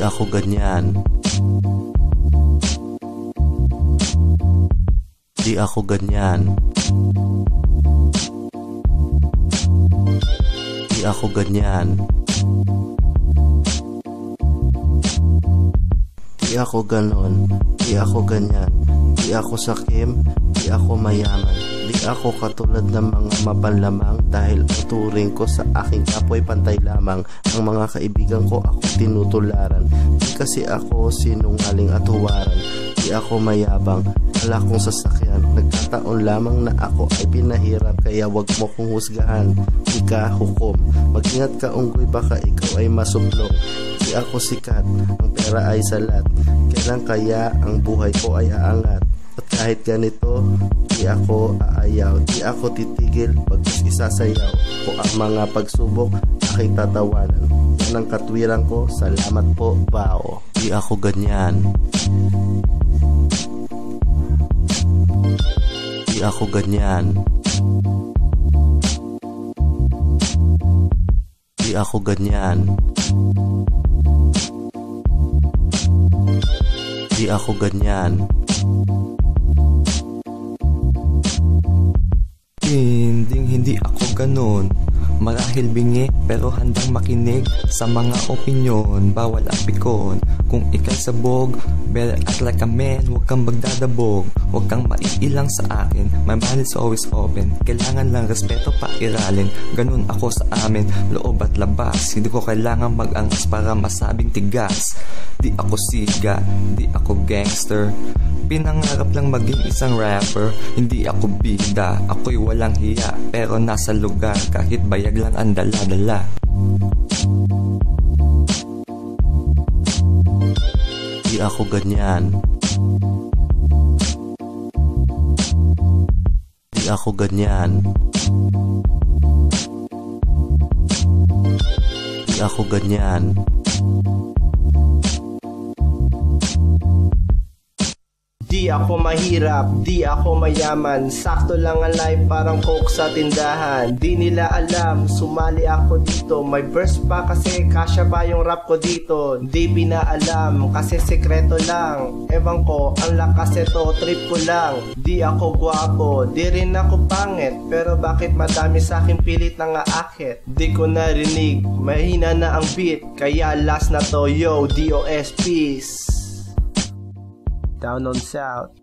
ako ganyan. Di ako ganyan. Di ako ganyan. Di ako ganon. Di ako ganyan. Di ako sakim. Di ako mayaman. Di ako katulad ng mga mapanlamang, dahil ang turing ko sa aking kapoy pantay lamang. Ang mga kaibigan ko ako tinutularan. Di kasi ako sinungaling at huwaran. Di ako mayabang, wala kong sasakyan. Nagkataon lamang na ako ay pinahirap, kaya wag mo kong husgahan. Di ka hukom. Mag-ingat ka unggoy, baka ikaw ay masuplong. Di ako sikat, ang pera ay salat. Kailan kaya ang buhay ko ay aangat? At kahit ganito, di ako aayaw. Di ako titigil pag isasayaw ko ang mga pagsubok aking tatawanan. Yan ang katwiran ko, salamat po, bao. Di ako ganyan. Di ako ganyan. Di ako ganyan. Di ako ganyan. Hindi ako ganon. Marahil bingi pero handang makinig sa mga opinyon. Bawal apikon. Kung ikay sabog, better act like a man. Huwag kang magdadabog, huwag kang maiilang sa akin. My mind is always open. Kailangan lang respeto pa iralin. Ganun ako sa amin, loob at labas. Hindi ko kailangan mag-angas para masabing tigas. Di ako siga, di ako gangster. Pinangarap lang maging isang rapper. Hindi ako bida, ako'y walang hiya. Pero nasa lugar kahit bayag lang ang dala-dala. Di ako ganyan. Di ako ganyan. Di ako ganyan. Di ako mahirap, di ako mayaman. Sakto lang ang life, parang coke sa tindahan. Di nila alam, sumali ako dito. May verse pa kasi kasya ba yung rap ko dito. Di pinaalam, kasi sekreto lang. Ewan ko, ang lakas ito, trip ko lang. Di ako gwapo, di rin ako pangit. Pero bakit madami sa akin pilit na aakit? Di ko narinig, mahina na ang beat. Kaya last na to, yo, DOS, peace. Down on South.